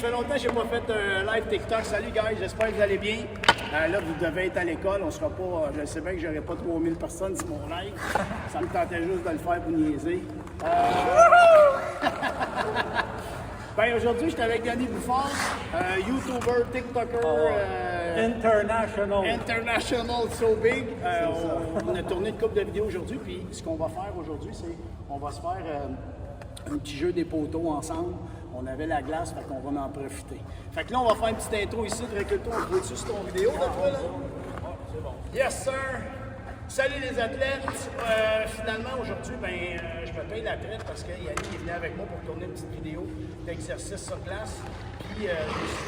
ça fait longtemps que je n'ai pas fait un live TikTok. Salut, guys, j'espère que vous allez bien. Là, vous devez être à l'école. On sera pas. Je sais bien que j'aurai pas 3000 personnes sur mon live. Ça me tentait juste de le faire pour niaiser. Ben, aujourd'hui, j'étais avec Yannick Bouffard, YouTuber, TikToker. International So Big. On a tourné une couple de vidéos aujourd'hui. Puis, ce qu'on va faire aujourd'hui, c'est qu'on va se faire un petit jeu des poteaux ensemble. On avait la glace, fait qu'on va en profiter. Fait que là, on va faire une petite intro ici. Recule-toi, on va dessus sur ton vidéo, là, là. Yes, sir! Salut les athlètes! Finalement, aujourd'hui, je me paye la traite parce que Yannick est venu avec moi pour tourner une petite vidéo d'exercice sur glace. Puis, je me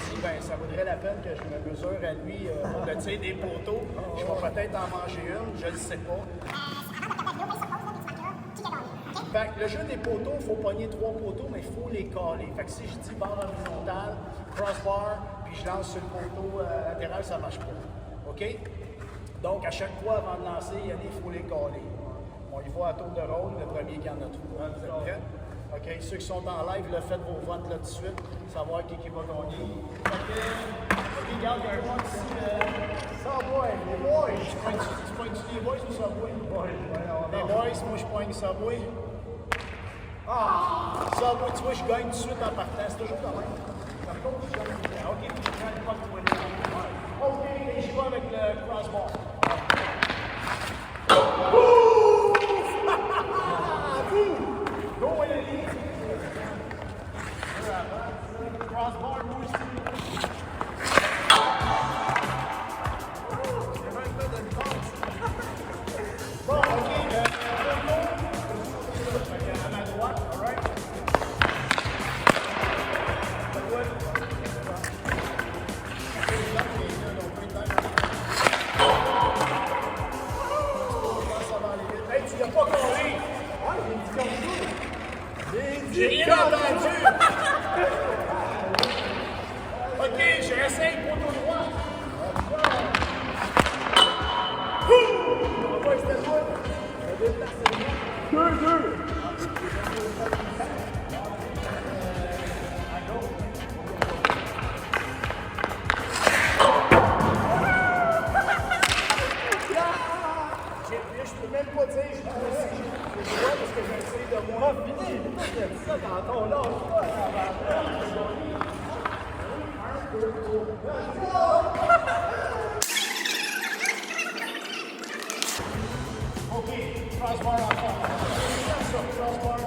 suis dit, ça vaudrait la peine que je me mesure à lui pour le tir des poteaux. Je vais peut-être en manger une, je ne sais pas. Fait que le jeu des poteaux, il faut pogner 3 poteaux, mais il faut les caler. Fait que si je dis barre horizontale, crossbar, puis je lance sur le poteau latéral, ça ne marche pas. OK? Donc, à chaque fois, avant de lancer, il faut les caler. On y va à tour de rôle, le premier qui en a trouvé. Vous êtes prêts? OK, ceux qui sont en live, faites vos votes là tout de suite, savoir qui va gagner. Fait que, regarde, il y a un point ici. Subway, les boys! Tu poignes-tu les boys ou Subway? Les boys, moi je poigne Subway. Ah! Subway, tu vois, je gagne tout de suite en partant. C'est toujours quand même. Par contre, je gagne. OK, je gagne pas de poignet. OK, et je vais avec le crossbar. Go, Ellie! Crossbar, moi aussi. Bon, OK, à ma droite, all right? Hey, tu l'as pas collé! Ouais, j'ai dit comme ça. J'ai rien entendu! OK, je réessaye pour ton droit. On va c'était toi. Deux. Je peux même pas dire, je trouve aussi, je vois parce que j'ai essayé de moi. Fini, il a dit ça dans ton lâche pas. OK, crossbar encore. Crossbar,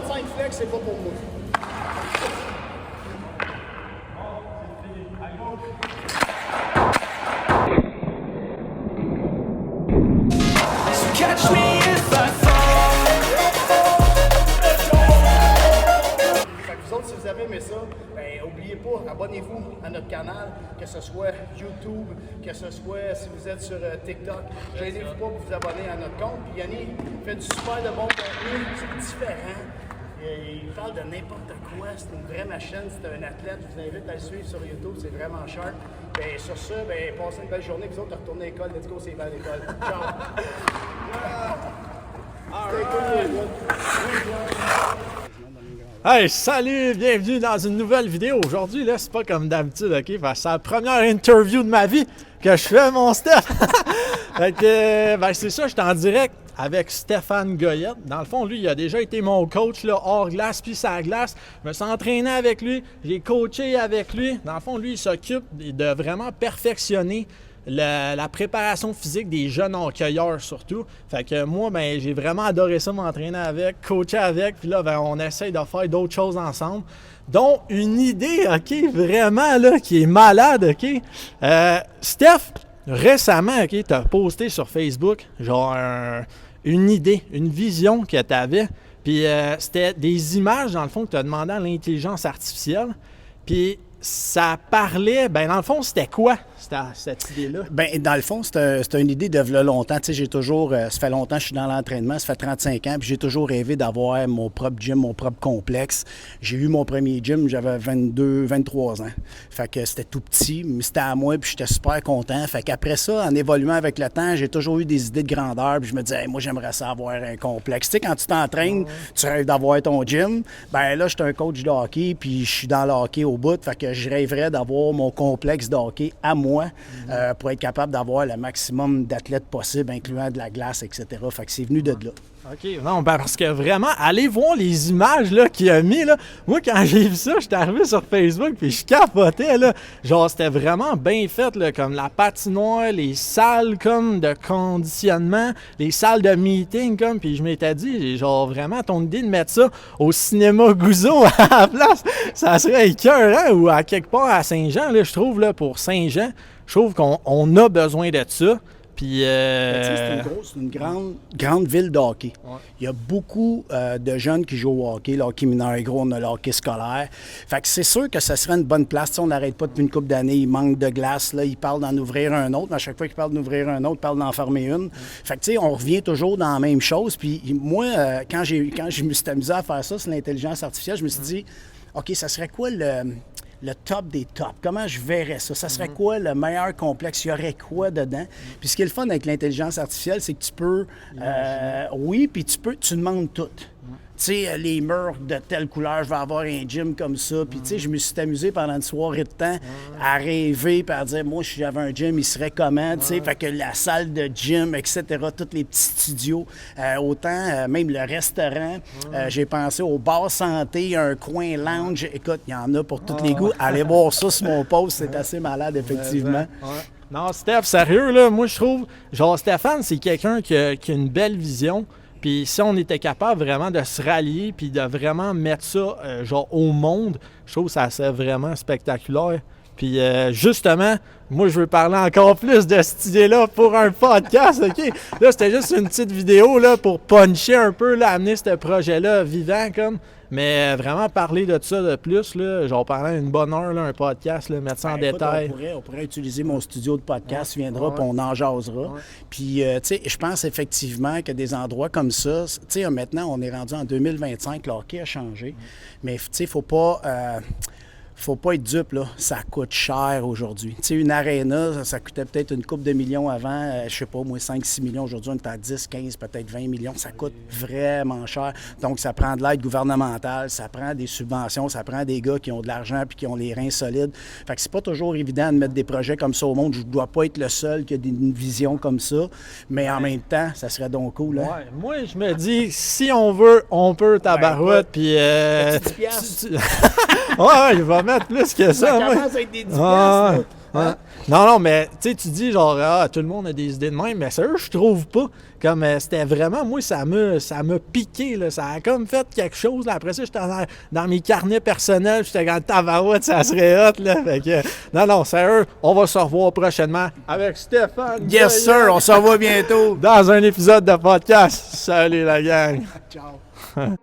135 flex, c'est pas pour moi. Catch me if I fall. Fait que vous autres, si vous avez aimé ça, ben, n'oubliez pas, abonnez-vous à notre canal, que ce soit YouTube, que ce soit si vous êtes sur TikTok. Gênez-vous pas pour vous abonner à notre compte. Puis Yannick fait du super de bon contenu, c'est différent. Il parle de n'importe quoi, c'est une vraie machine, c'est un athlète. Je vous invite à le suivre sur YouTube, c'est vraiment sharp. Ben, sur ça, ben, passez une belle journée, vous autres, retournez à l'école. Let's go, c'est bien à l'école. Ciao! Hey, salut, bienvenue dans une nouvelle vidéo. Aujourd'hui, là, c'est pas comme d'habitude, ok? Parce que c'est la première interview de ma vie que je fais, mon Steph. Fait que, ben, c'est ça, j'étais en direct avec Stéphane Goyette. Dans le fond, lui, il a déjà été mon coach, là, hors glace puis sa glace. Je me suis entraîné avec lui, j'ai coaché avec lui. Dans le fond, lui, il s'occupe de vraiment perfectionner la préparation physique des jeunes hockeyeurs surtout. Fait que moi, ben, j'ai vraiment adoré ça, m'entraîner avec, coacher avec, puis là, ben, on essaye de faire d'autres choses ensemble. Donc, une idée, OK, vraiment, là, qui est malade, OK? Steph, récemment, OK, tu as posté sur Facebook, genre, une idée, une vision que tu avais, puis c'était des images, dans le fond, que tu as demandé à l'intelligence artificielle, puis ça parlait, ben dans le fond, c'était quoi cette idée-là? Ben dans le fond, c'est une idée de v'là longtemps. Tu sais, j'ai toujours, ça fait longtemps que je suis dans l'entraînement, ça fait 35 ans, puis j'ai toujours rêvé d'avoir mon propre gym, mon propre complexe. J'ai eu mon premier gym, j'avais 23 ans. Fait que c'était tout petit, mais c'était à moi, puis j'étais super content. Fait qu'après ça, en évoluant avec le temps, j'ai toujours eu des idées de grandeur, puis je me disais, hey, moi, j'aimerais ça avoir un complexe. Tu sais, quand tu t'entraînes, tu rêves d'avoir ton gym. Ben là, je suis un coach de hockey, puis je suis dans le hockey au bout. Fait que je rêverais d'avoir mon complexe de hockey à moi pour être capable d'avoir le maximum d'athlètes possible, incluant de la glace, etc. Fait que c'est venu de là. OK, non, ben parce que vraiment, allez voir les images là, qu'il a mis. Là. Moi, quand j'ai vu ça, j'étais arrivé sur Facebook puis je capotais. Là. Genre, c'était vraiment bien fait, là, comme la patinoire, les salles comme de conditionnement, les salles de meeting, comme, puis je m'étais dit, genre, vraiment, ton idée de mettre ça au cinéma Gouzeau à la place, ça serait écœurant, ou à quelque part à Saint-Jean, là, je trouve, là, pour Saint-Jean, je trouve qu'on a besoin de ça. Puis, c'est une grande ville de hockey. Ouais. Il y a beaucoup de jeunes qui jouent au hockey. Le hockey mineur est gros, on a le hockey scolaire. Fait que c'est sûr que ça serait une bonne place. T'sais, on n'arrête pas depuis une couple d'années. Il manque de glace. Là, ils parlent d'en ouvrir un autre. Mais à chaque fois qu'ils parlent d'ouvrir un autre, ils parlent d'en fermer une. Fait que, tu sais, on revient toujours dans la même chose. Puis moi, quand je me suis amusé à faire ça, c'est l'intelligence artificielle, je me suis dit, OK, ça serait quoi le top des tops? Comment je verrais ça? Ça serait quoi le meilleur complexe? Il y aurait quoi dedans? Puis ce qui est le fun avec l'intelligence artificielle, c'est que tu peux... oui, puis tu demandes tout. Tu sais, les murs de telle couleur, je vais avoir un gym comme ça. Puis, tu sais, je me suis amusé pendant une soirée de temps à rêver, puis à dire, moi, si j'avais un gym, il serait comment? Tu sais, fait que la salle de gym, etc., tous les petits studios, autant, même le restaurant. J'ai pensé au bar santé, un coin lounge. Écoute, il y en a pour tous les goûts. Allez voir ça sur mon post, c'est assez malade, effectivement. Non, Steph, sérieux, là, moi, je trouve, genre, Stéphane, c'est quelqu'un qui a une belle vision. Puis si on était capable vraiment de se rallier puis de vraiment mettre ça genre au monde, je trouve que ça serait vraiment spectaculaire. Puis justement, moi je veux parler encore plus de cette idée-là pour un podcast, OK? Là, c'était juste une petite vidéo là, pour puncher un peu, là, amener ce projet-là vivant comme. Mais vraiment parler de ça de plus, là, genre pendant une bonne heure, là, un podcast, là, mettre ça en détail. On pourrait utiliser mon studio de podcast, tu viendras, puis on en jasera. Puis, tu sais, je pense effectivement que des endroits comme ça, tu sais, maintenant, on est rendu en 2025, le hockey a changé, mais tu sais, il faut pas être dupe, là. Ça coûte cher aujourd'hui. Tu sais, une aréna, ça coûtait peut-être une couple de millions avant, je sais pas, moi, 5-6 millions. Aujourd'hui, on est à 10, 15, peut-être 20 millions. Ça coûte vraiment cher. Donc, ça prend de l'aide gouvernementale, ça prend des subventions, ça prend des gars qui ont de l'argent puis qui ont les reins solides. Fait que c'est pas toujours évident de mettre des projets comme ça au monde. Je dois pas être le seul qui a une vision comme ça, mais en même temps, ça serait donc cool, hein? Ouais. Moi, je me dis, si on veut, on peut, tabarouette, puis... Petit piastre. Ouais, il va mettre plus que ça. Ça commence avec des 10 piastres. Ouais. Non, mais tu sais, tu dis genre, ah, tout le monde a des idées de même, mais sérieux, je trouve pas. Comme c'était vraiment, moi, ça m'a piqué, là. Ça a comme fait quelque chose. Là. Après ça, j'étais dans mes carnets personnels, j'étais comme tabarouette, ça serait hot, là. Fait que, non, sérieux, on va se revoir prochainement avec Stéphane. Yes, sir, on se revoit bientôt. Dans un épisode de podcast. Salut, la gang. Ciao.